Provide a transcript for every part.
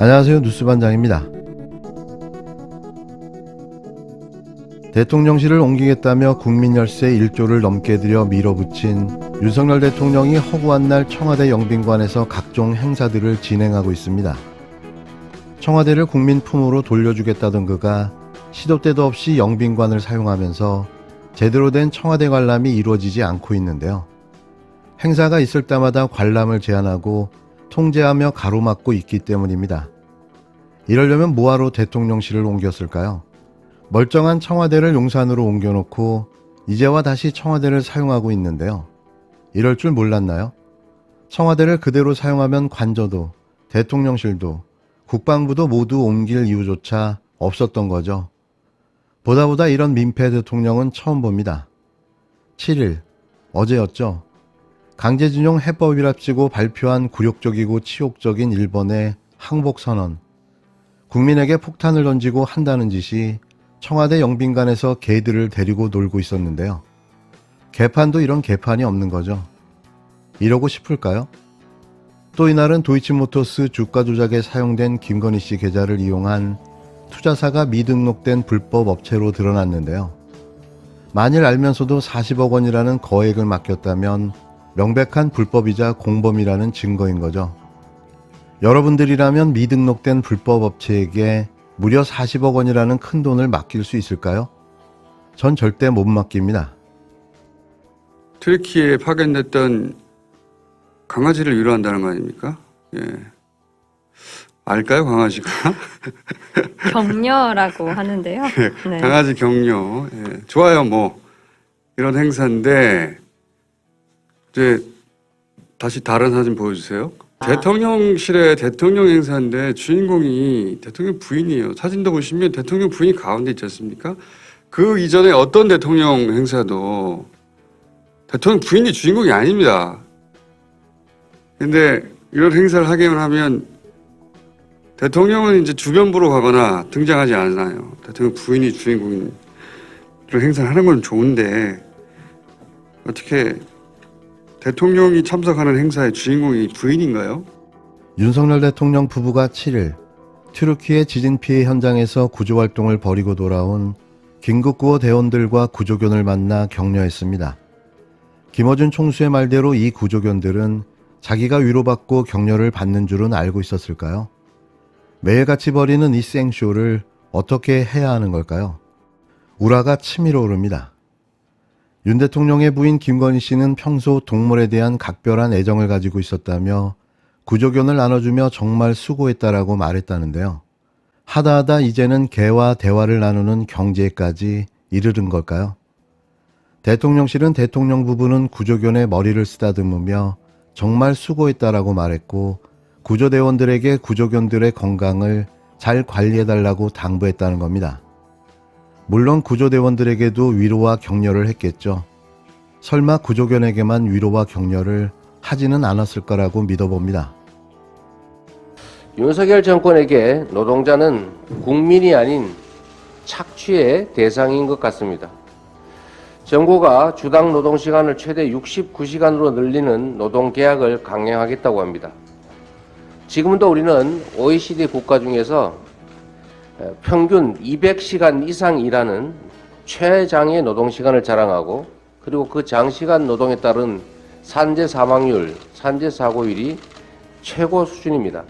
안녕하세요. 뉴스반장입니다. 대통령실을 옮기겠다며 국민열세 1조를 넘게 들여 밀어붙인 윤석열 대통령이 허구한 날 청와대 영빈관에서 각종 행사들을 진행하고 있습니다. 청와대를 국민 품으로 돌려주겠다던 그가 시도 때도 없이 영빈관을 사용하면서 제대로 된 청와대 관람이 이루어지지 않고 있는데요. 행사가 있을 때마다 관람을 제한하고 통제하며 가로막고 있기 때문입니다. 이러려면 뭐하러 대통령실을 옮겼을까요? 멀쩡한 청와대를 용산으로 옮겨놓고 이제와 다시 청와대를 사용하고 있는데요. 이럴 줄 몰랐나요? 청와대를 그대로 사용하면 관저도, 대통령실도, 국방부도 모두 옮길 이유조차 없었던 거죠. 보다 이런 민폐 대통령은 처음 봅니다. 7일, 어제였죠. 강제징용 해법이랍시고 발표한 굴욕적이고 치욕적인 일본의 항복선언. 국민에게 폭탄을 던지고 한다는 짓이 청와대 영빈관에서 개들을 데리고 놀고 있었는데요. 개판도 이런 개판이 없는 거죠. 이러고 싶을까요? 또 이날은 도이치모터스 주가 조작에 사용된 김건희 씨 계좌를 이용한 투자사가 미등록된 불법 업체로 드러났는데요. 만일 알면서도 40억 원이라는 거액을 맡겼다면 명백한 불법이자 공범이라는 증거인 거죠. 여러분들이라면 미등록된 불법 업체에게 무려 40억 원이라는 큰 돈을 맡길 수 있을까요? 전 절대 못 맡깁니다. 튀르키예에 파견됐던 강아지를 위로한다는 거 아닙니까? 예. 알까요, 강아지가? 격려라고 하는데요. 예, 네. 강아지 격려. 예. 좋아요, 뭐. 이런 행사인데, 이제, 다시 다른 사진 보여주세요. 대통령실의 대통령 행사인데 주인공이 대통령 부인이에요. 사진도 보시면 대통령 부인이 가운데 있지 않습니까? 그 이전에 어떤 대통령 행사도 대통령 부인이 주인공이 아닙니다. 근데 이런 행사를 하기만 하면 대통령은 이제 주변부로 가거나 등장하지 않아요. 대통령 부인이 주인공인 그런 행사를 하는 건 좋은데 어떻게 대통령이 참석하는 행사의 주인공이 부인인가요? 윤석열 대통령 부부가 7일 튀르키예 지진 피해 현장에서 구조활동을 벌이고 돌아온 긴급구호 대원들과 구조견을 만나 격려했습니다. 김어준 총수의 말대로 이 구조견들은 자기가 위로받고 격려를 받는 줄은 알고 있었을까요? 매일같이 벌이는 이 생쇼를 어떻게 해야 하는 걸까요? 우라가 치밀어 오릅니다. 윤 대통령의 부인 김건희 씨는 평소 동물에 대한 각별한 애정을 가지고 있었다며 구조견을 나눠주며 정말 수고했다라고 말했다는데요. 하다 이제는 개와 대화를 나누는 경지에까지 이르는 걸까요? 대통령실은 대통령 부부는 구조견의 머리를 쓰다듬으며 정말 수고했다라고 말했고 구조대원들에게 구조견들의 건강을 잘 관리해달라고 당부했다는 겁니다. 물론 구조대원들에게도 위로와 격려를 했겠죠. 설마 구조견에게만 위로와 격려를 하지는 않았을 거라고 믿어봅니다. 윤석열 정권에게 노동자는 국민이 아닌 착취의 대상인 것 같습니다. 정부가 주당 노동시간을 최대 69시간으로 늘리는 노동계약을 강행하겠다고 합니다. 지금도 우리는 OECD 국가 중에서 평균 200시간 이상 일하는 최장의 노동시간을 자랑하고 그리고 그 장시간 노동에 따른 산재 사망률, 산재 사고율이 최고 수준입니다.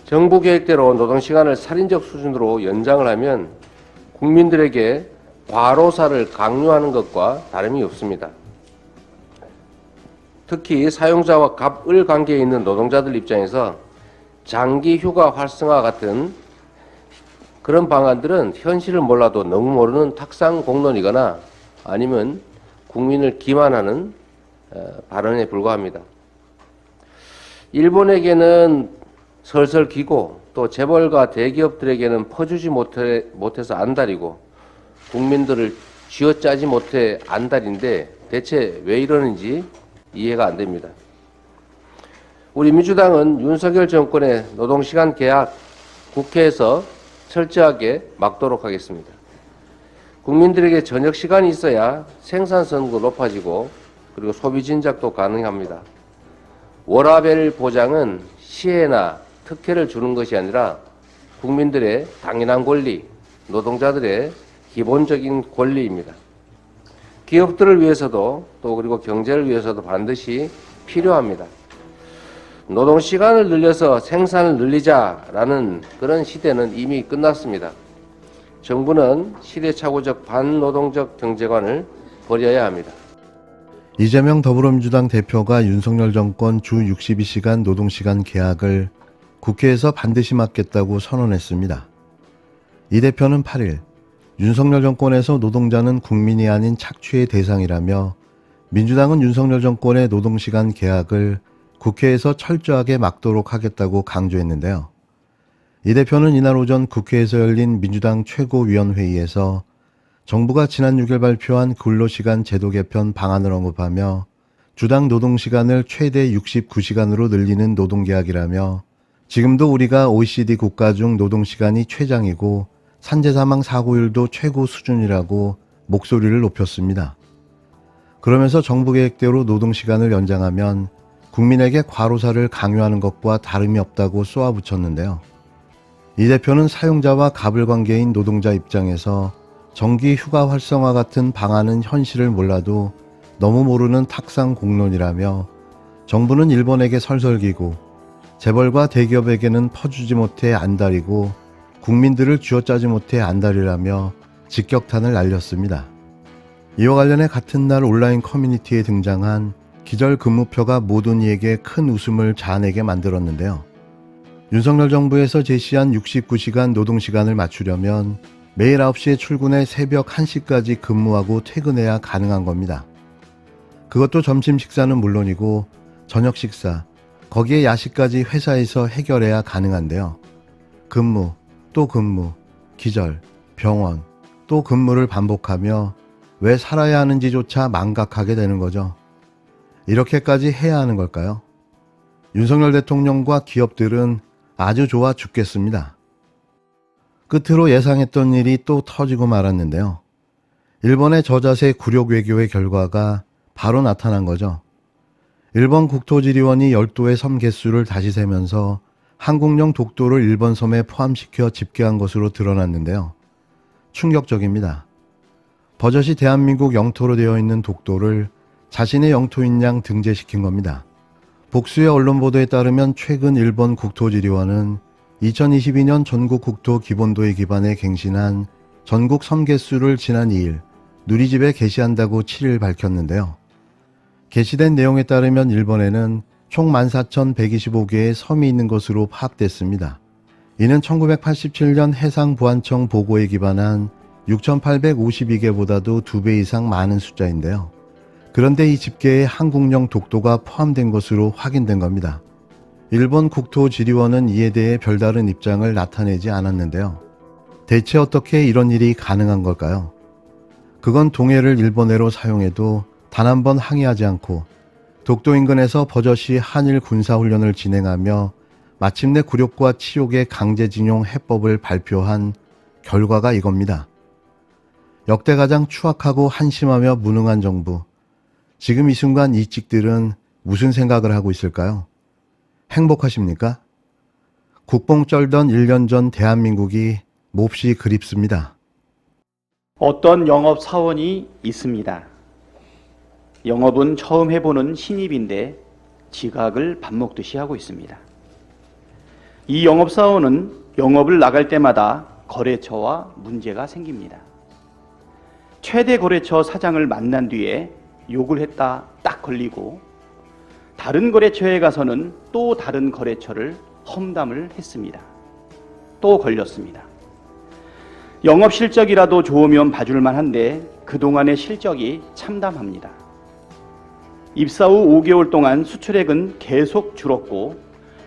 정부 계획대로 노동시간을 살인적 수준으로 연장을 하면 국민들에게 과로사를 강요하는 것과 다름이 없습니다. 특히 사용자와 갑을 관계에 있는 노동자들 입장에서 장기 휴가 활성화 같은 그런 방안들은 현실을 몰라도 너무 모르는 탁상 공론이거나 아니면 국민을 기만하는 발언에 불과합니다. 일본에게는 설설 기고 또 재벌과 대기업들에게는 퍼주지 못해서 안달이고 국민들을 쥐어짜지 못해 안달인데 대체 왜 이러는지 이해가 안 됩니다. 우리 민주당은 윤석열 정권의 노동시간 계약 국회에서 철저하게 막도록 하겠습니다. 국민들에게 저녁 시간이 있어야 생산성도 높아지고 그리고 소비 진작도 가능합니다. 워라밸 보장은 시혜나 특혜를 주는 것이 아니라 국민들의 당연한 권리, 노동자들의 기본적인 권리입니다. 기업들을 위해서도 또 그리고 경제를 위해서도 반드시 필요합니다. 노동시간을 늘려서 생산을 늘리자라는 그런 시대는 이미 끝났습니다. 정부는 시대착오적 반노동적 경제관을 버려야 합니다. 이재명 더불어민주당 대표가 윤석열 정권 주 62시간 노동시간 계약을 국회에서 반드시 막겠다고 선언했습니다. 이 대표는 8일 윤석열 정권에서 노동자는 국민이 아닌 착취의 대상이라며 민주당은 윤석열 정권의 노동시간 계약을 국회에서 철저하게 막도록 하겠다고 강조했는데요. 이 대표는 이날 오전 국회에서 열린 민주당 최고위원회의에서 정부가 지난 6일 발표한 근로시간 제도 개편 방안을 언급하며 주당 노동시간을 최대 69시간으로 늘리는 노동계약이라며 지금도 우리가 OECD 국가 중 노동시간이 최장이고 산재사망 사고율도 최고 수준이라고 목소리를 높였습니다. 그러면서 정부 계획대로 노동시간을 연장하면 국민에게 과로사를 강요하는 것과 다름이 없다고 쏘아붙였는데요. 이 대표는 사용자와 가불관계인 노동자 입장에서 정기 휴가 활성화 같은 방안은 현실을 몰라도 너무 모르는 탁상 공론이라며 정부는 일본에게 설설기고 재벌과 대기업에게는 퍼주지 못해 안달이고 국민들을 쥐어짜지 못해 안달이라며 직격탄을 날렸습니다. 이와 관련해 같은 날 온라인 커뮤니티에 등장한 기절 근무표가 모든 이에게 큰 웃음을 자아내게 만들었는데요. 윤석열 정부에서 제시한 69시간 노동시간을 맞추려면 매일 9시에 출근해 새벽 1시까지 근무하고 퇴근해야 가능한 겁니다. 그것도 점심 식사는 물론이고 저녁 식사, 거기에 야식까지 회사에서 해결해야 가능한데요. 근무, 또 근무, 기절, 병원, 또 근무를 반복하며 왜 살아야 하는지조차 망각하게 되는 거죠. 이렇게까지 해야 하는 걸까요? 윤석열 대통령과 기업들은 아주 좋아 죽겠습니다. 끝으로 예상했던 일이 또 터지고 말았는데요. 일본의 저자세 굴욕 외교의 결과가 바로 나타난 거죠. 일본 국토지리원이 열도의 섬 개수를 다시 세면서 한국령 독도를 일본 섬에 포함시켜 집계한 것으로 드러났는데요. 충격적입니다. 버젓이 대한민국 영토로 되어 있는 독도를 자신의 영토인 양 등재시킨 겁니다. 복수의 언론 보도에 따르면 최근 일본 국토지리원은 2022년 전국 국토 기본도에 기반해 갱신한 전국 섬 개수를 지난 2일 누리집에 게시한다고 7일 밝혔는데요. 게시된 내용에 따르면 일본에는 총 14,125개의 섬이 있는 것으로 파악됐습니다. 이는 1987년 해상보안청 보고에 기반한 6,852개보다도 2배 이상 많은 숫자인데요. 그런데 이 집계에 한국령 독도가 포함된 것으로 확인된 겁니다. 일본 국토지리원은 이에 대해 별다른 입장을 나타내지 않았는데요. 대체 어떻게 이런 일이 가능한 걸까요? 그건 동해를 일본해로 사용해도 단 한 번 항의하지 않고 독도 인근에서 버젓이 한일 군사훈련을 진행하며 마침내 굴욕과 치욕의 강제징용 해법을 발표한 결과가 이겁니다. 역대 가장 추악하고 한심하며 무능한 정부. 지금 이 순간 이 찍들은 무슨 생각을 하고 있을까요? 행복하십니까? 국뽕 쩔던 1년 전 대한민국이 몹시 그립습니다. 어떤 영업사원이 있습니다. 영업은 처음 해보는 신입인데 지각을 밥 먹듯이 하고 있습니다. 이 영업사원은 영업을 나갈 때마다 거래처와 문제가 생깁니다. 최대 거래처 사장을 만난 뒤에 욕을 했다 딱 걸리고 다른 거래처에 가서는 또 다른 거래처를 험담을 했습니다. 또 걸렸습니다. 영업 실적이라도 좋으면 봐줄만 한데 그동안의 실적이 참담합니다. 입사 후 5개월 동안 수출액은 계속 줄었고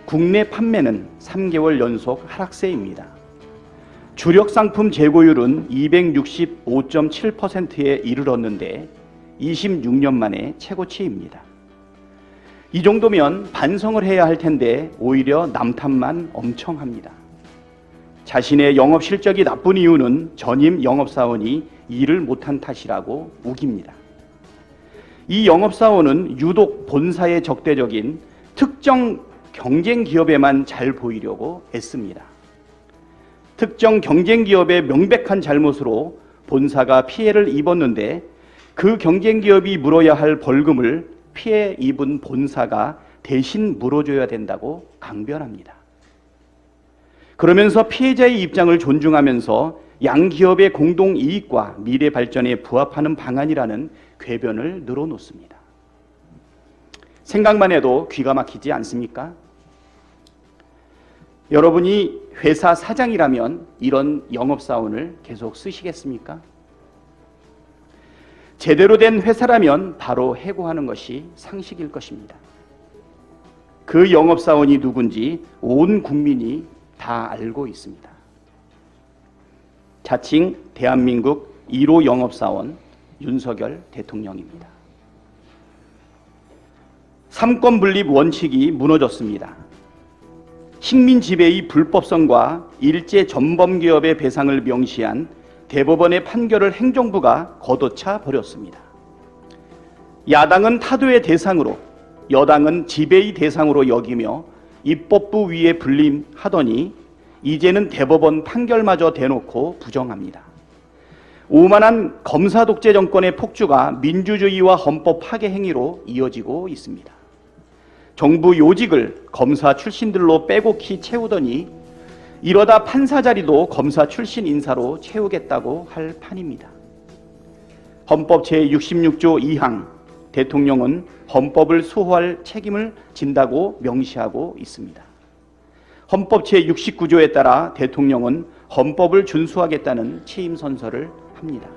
국내 판매는 3개월 연속 하락세입니다. 주력 상품 재고율은 265.7%에 이르렀는데 26년 만에 최고치입니다. 이 정도면 반성을 해야 할 텐데 오히려 남탓만 엄청 합니다. 자신의 영업 실적이 나쁜 이유는 전임 영업사원이 일을 못한 탓이라고 우깁니다. 이 영업사원은 유독 본사에 적대적인 특정 경쟁 기업에만 잘 보이려고 애씁니다. 특정 경쟁 기업의 명백한 잘못으로 본사가 피해를 입었는데 그 경쟁 기업이 물어야 할 벌금을 피해 입은 본사가 대신 물어줘야 된다고 강변합니다. 그러면서 피해자의 입장을 존중하면서 양기업의 공동 이익과 미래 발전에 부합하는 방안이라는 궤변을 늘어놓습니다. 생각만 해도 귀가 막히지 않습니까? 여러분이 회사 사장이라면 이런 영업사원을 계속 쓰시겠습니까? 제대로 된 회사라면 바로 해고하는 것이 상식일 것입니다. 그 영업사원이 누군지 온 국민이 다 알고 있습니다. 자칭 대한민국 1호 영업사원 윤석열 대통령입니다. 삼권 분립 원칙이 무너졌습니다. 식민 지배의 불법성과 일제 전범기업의 배상을 명시한 대법원의 판결을 행정부가 걷어차 버렸습니다. 야당은 타도의 대상으로, 여당은 지배의 대상으로 여기며 입법부 위에 군림하더니 이제는 대법원 판결마저 대놓고 부정합니다. 오만한 검사 독재 정권의 폭주가 민주주의와 헌법 파괴 행위로 이어지고 있습니다. 정부 요직을 검사 출신들로 빼곡히 채우더니 이러다 판사 자리도 검사 출신 인사로 채우겠다고 할 판입니다. 헌법 제66조 2항 대통령은 헌법을 수호할 책임을 진다고 명시하고 있습니다. 헌법 제69조에 따라 대통령은 헌법을 준수하겠다는 취임 선서를 합니다.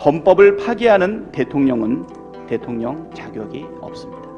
헌법을 파기하는 대통령은 대통령 자격이 없습니다.